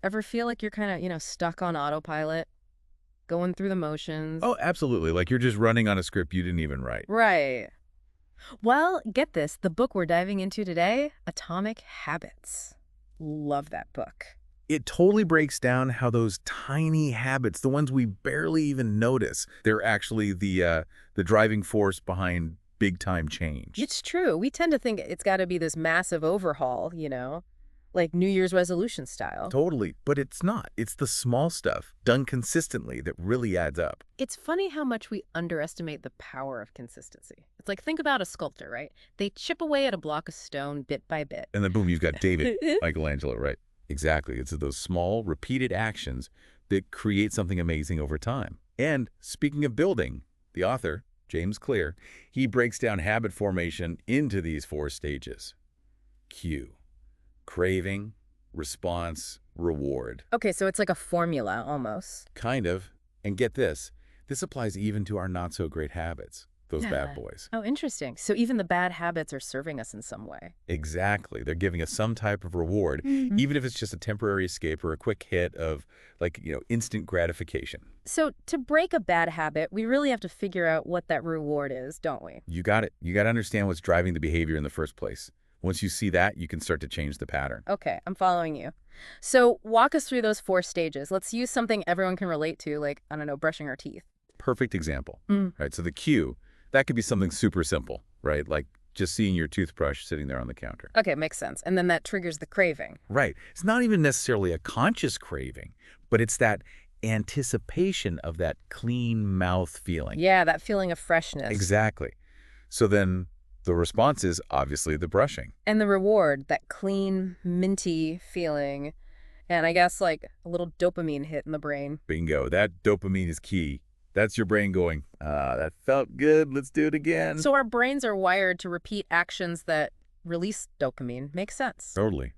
Ever feel like you're kind of, stuck on autopilot, going through the motions? Oh, absolutely. Like you're just running on a script you didn't even write. Right. Well, get this. The book we're diving into today, Atomic Habits. Love that book. It totally breaks down how those tiny habits, the ones we barely even notice, they're actually the driving force behind big time change. It's true. We tend to think it's got to be this massive overhaul, like New Year's resolution style. Totally, but it's not. It's the small stuff done consistently that really adds up. It's funny how much we underestimate the power of consistency. It's like, think about a sculptor, right? They chip away at a block of stone bit by bit. And then boom, you've got David, Michelangelo, right? Exactly. It's those small, repeated actions that create something amazing over time. And speaking of building, the author, James Clear, he breaks down habit formation into these 4 stages. Cue, craving, response, reward. Okay, so it's like a formula almost. Kind of. And get this, this applies even to our not-so-great habits, those bad Yeah. boys. Oh, interesting. So even the bad habits are serving us in some way. Exactly. They're giving us some type of reward, Mhm. even if it's just a temporary escape or a quick hit of, instant gratification. So to break a bad habit, we really have to figure out what that reward is, don't we? You got it. You got to understand what's driving the behavior in the first place. Once you see that, you can start to change the pattern. Okay, I'm following you. So walk us through those 4 stages. Let's use something everyone can relate to, like, I don't know, brushing our teeth. Perfect example. Mm. Right? So the cue, that could be something super simple, right? Like just seeing your toothbrush sitting there on the counter. Okay, makes sense. And then that triggers the craving. Right. It's not even necessarily a conscious craving, but it's that anticipation of that clean mouth feeling. Yeah, that feeling of freshness. Exactly. So then the response is obviously the brushing. And the reward, that clean, minty feeling. And I guess like a little dopamine hit in the brain. Bingo. That dopamine is key. That's your brain going, that felt good. Let's do it again. So our brains are wired to repeat actions that release dopamine. Makes sense. Totally.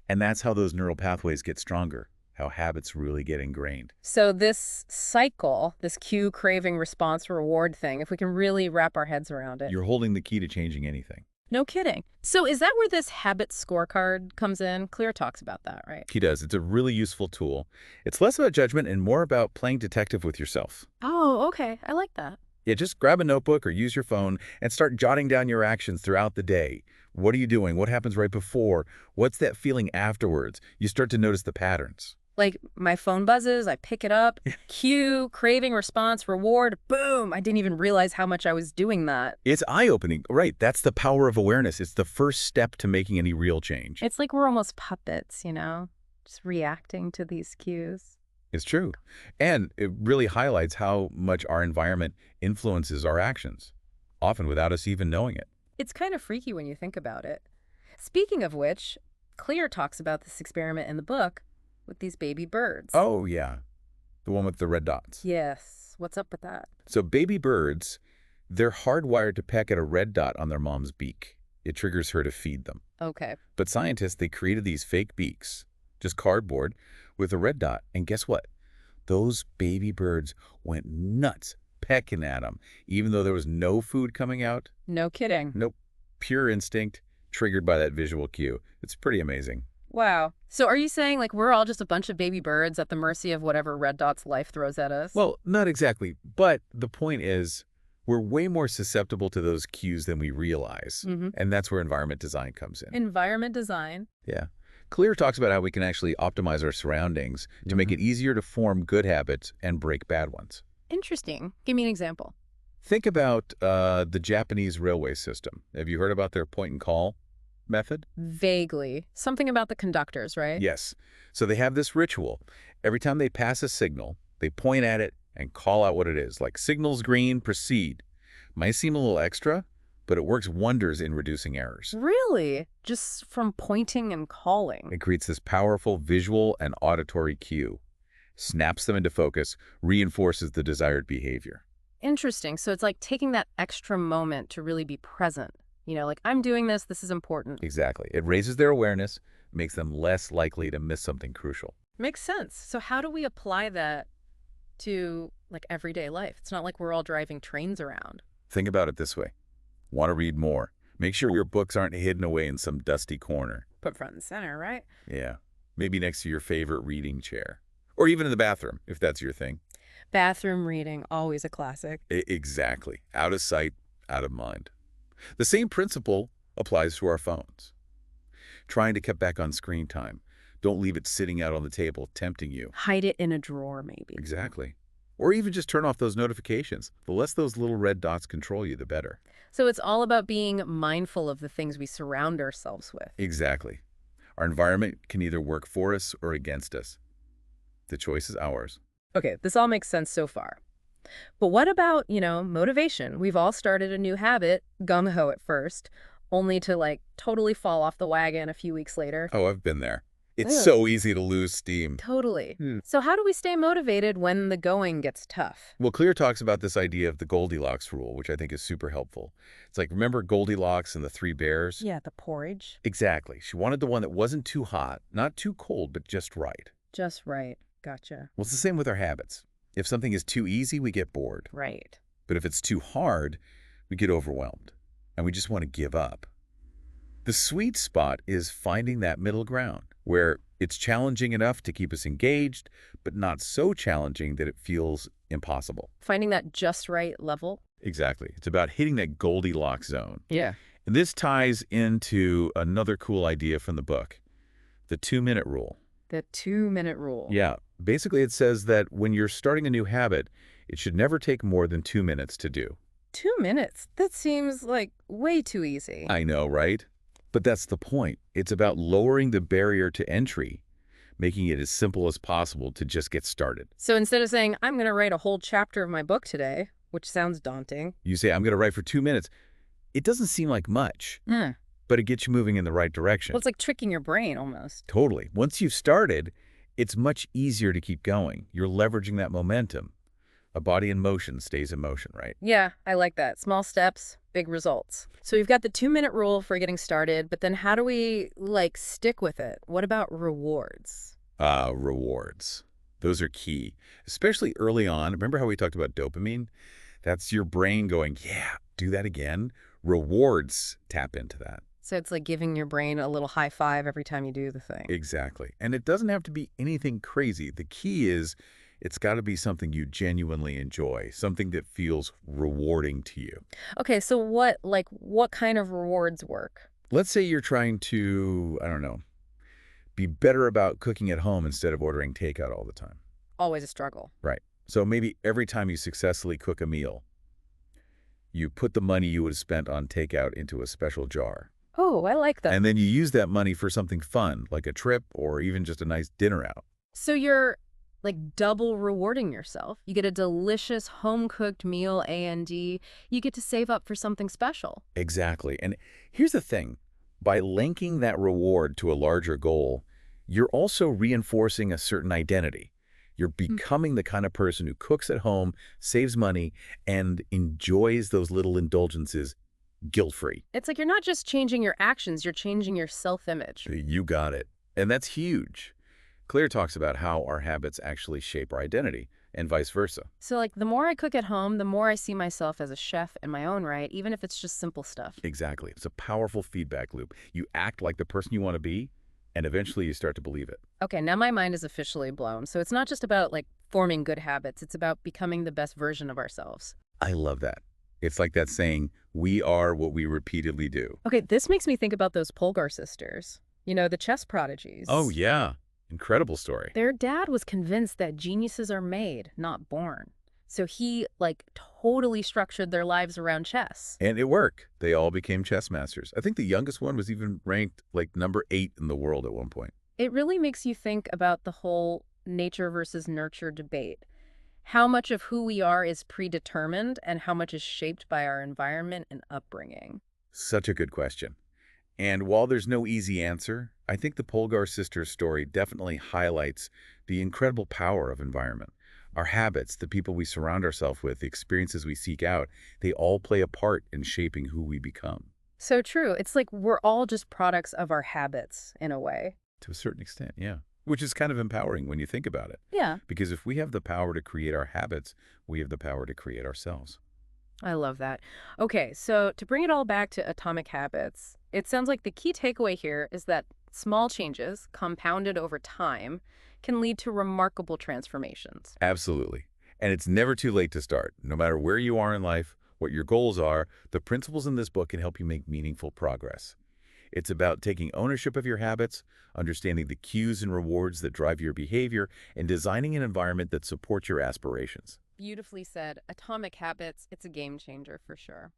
And that's how those neural pathways get stronger, how habits really get ingrained. So this cycle, this cue, craving, response, reward thing, if we can really wrap our heads around it. You're holding the key to changing anything. No kidding. So is that where this habit scorecard comes in? Clear talks about that, right? He does. It's a really useful tool. It's less about judgment and more about playing detective with yourself. Oh, okay. I like that. Yeah, just grab a notebook or use your phone and start jotting down your actions throughout the day. What are you doing? What happens right before? What's that feeling afterwards? You start to notice the patterns. Like my phone buzzes, I pick it up, cue, craving, response, reward, boom. I didn't even realize how much I was doing that. It's eye-opening. Right, that's the power of awareness. It's the first step to making any real change. It's like we're almost puppets, just reacting to these cues. It's true. And it really highlights how much our environment influences our actions, often without us even knowing it. It's kind of freaky when you think about it. Speaking of which, Clear talks about this experiment in the book with these baby birds. Oh, yeah. The one with the red dots. Yes. What's up with that? So baby birds, they're hardwired to peck at a red dot on their mom's beak. It triggers her to feed them. Okay. But scientists, they created these fake beaks, just cardboard, with a red dot. And guess what? Those baby birds went nuts pecking at them, even though there was no food coming out. No kidding. Nope. Pure instinct, triggered by that visual cue. It's pretty amazing. Wow. So are you saying like we're all just a bunch of baby birds at the mercy of whatever red dot's life throws at us? Well, not exactly. But the point is, we're way more susceptible to those cues than we realize. And that's where environment design comes in. Environment design. Yeah. Clear talks about how we can actually optimize our surroundings to make it easier to form good habits and break bad ones. Interesting. Give me an example. Think about the Japanese railway system. Have you heard about their point and call method? Vaguely. Something about the conductors, right? Yes. So they have this ritual. Every time they pass a signal, they point at it and call out what it is. Like, signal's green, proceed. Might seem a little extra, but it works wonders in reducing errors. Really? Just from pointing and calling? It creates this powerful visual and auditory cue, snaps them into focus, reinforces the desired behavior. Interesting. So it's like taking that extra moment to really be present. Like, I'm doing this, this is important. Exactly. It raises their awareness, makes them less likely to miss something crucial. Makes sense. So how do we apply that to, like, everyday life? It's not like we're all driving trains around. Think about it this way. Want to read more? Make sure your books aren't hidden away in some dusty corner. Put front and center, right? Yeah. maybe next to your favorite reading chair, or even in the bathroom, if that's your thing. Bathroom reading, always a classic. Exactly. Out of sight, out of mind. The same principle applies to our phones. Trying to cut back on screen time. Don't leave it sitting out on the table, tempting you. Hide it in a drawer, maybe. Exactly. Or even just turn off those notifications. The less those little red dots control you, the better. So it's all about being mindful of the things we surround ourselves with. Exactly. Our environment can either work for us or against us. The choice is ours. Okay, this all makes sense so far. But what about, motivation? We've all started a new habit, gung-ho at first, only to totally fall off the wagon a few weeks later. Oh, I've been there. It's Ugh. so easy to lose steam. Totally. So how do we stay motivated when the going gets tough? Well, Clear talks about this idea of the Goldilocks rule, which I think is super helpful. It's like, remember Goldilocks and the Three Bears? Yeah, the porridge. Exactly. She wanted the one that wasn't too hot, not too cold, but just right. Just right. Gotcha. Well, it's the same with our habits. If something is too easy, we get bored. Right. But if it's too hard, we get overwhelmed, and we just want to give up. The sweet spot is finding that middle ground, where it's challenging enough to keep us engaged, but not so challenging that it feels impossible. Finding that just right level. Exactly. It's about hitting that Goldilocks zone. Yeah. And this ties into another cool idea from the book, the 2-minute rule. The 2-minute rule. Yeah. Basically, it says that when you're starting a new habit, it should never take more than 2 minutes to do. 2 minutes? That seems like way too easy. I know, right? But that's the point. It's about lowering the barrier to entry, making it as simple as possible to just get started. So instead of saying, I'm going to write a whole chapter of my book today, which sounds daunting. You say, I'm going to write for 2 minutes. It doesn't seem like much, but it gets you moving in the right direction. Well, it's like tricking your brain almost. Totally. Once you've started, it's much easier to keep going. You're leveraging that momentum. A body in motion stays in motion, right? Yeah, I like that. Small steps, big results. So we've got the 2-minute rule for getting started, but then how do we, stick with it? What about rewards? Rewards. Those are key, especially early on. Remember how we talked about dopamine? That's your brain going, yeah, do that again. Rewards tap into that. So it's like giving your brain a little high five every time you do the thing. Exactly. And it doesn't have to be anything crazy. The key is it's got to be something you genuinely enjoy, something that feels rewarding to you. Okay, so what kind of rewards work? Let's say you're trying to, I don't know, be better about cooking at home instead of ordering takeout all the time. Always a struggle. Right. So maybe every time you successfully cook a meal, you put the money you would have spent on takeout into a special jar. Oh, I like that. And then you use that money for something fun, like a trip or even just a nice dinner out. So you're double rewarding yourself. You get a delicious home-cooked meal, A&D. You get to save up for something special. Exactly. And here's the thing. By linking that reward to a larger goal, you're also reinforcing a certain identity. You're becoming the kind of person who cooks at home, saves money, and enjoys those little indulgences guilt-free. It's like you're not just changing your actions, you're changing your self-image. You got it. And that's huge. Claire talks about how our habits actually shape our identity, and vice versa. So the more I cook at home, the more I see myself as a chef in my own right, even if it's just simple stuff. Exactly. It's a powerful feedback loop. You act like the person you want to be, and eventually you start to believe it. Okay, now my mind is officially blown. So it's not just about forming good habits, it's about becoming the best version of ourselves. I love that. It's like that saying, we are what we repeatedly do. Okay, this makes me think about those Polgar sisters. The chess prodigies. Oh, yeah. Incredible story. Their dad was convinced that geniuses are made, not born. So he, totally structured their lives around chess. And it worked. They all became chess masters. I think the youngest one was even ranked number 8 in the world at one point. It really makes you think about the whole nature versus nurture debate. How much of who we are is predetermined and how much is shaped by our environment and upbringing? Such a good question. And while there's no easy answer, I think the Polgar sisters story definitely highlights the incredible power of environment. Our habits, the people we surround ourselves with, the experiences we seek out, they all play a part in shaping who we become. So true. It's like we're all just products of our habits, in a way. To a certain extent, yeah. Which is kind of empowering when you think about it. Yeah. Because if we have the power to create our habits, we have the power to create ourselves. I love that. Okay, so to bring it all back to Atomic Habits, it sounds like the key takeaway here is that Small changes, compounded over time, can lead to remarkable transformations. Absolutely. And it's never too late to start. No matter where you are in life, what your goals are, the principles in this book can help you make meaningful progress. It's about taking ownership of your habits, understanding the cues and rewards that drive your behavior, and designing an environment that supports your aspirations. Beautifully said. Atomic Habits, it's a game changer for sure.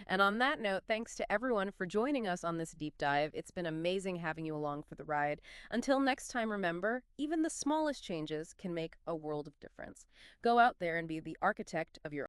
And on that note, thanks to everyone for joining us on this deep dive. It's been amazing having you along for the ride. Until next time, remember, even the smallest changes can make a world of difference. Go out there and be the architect of your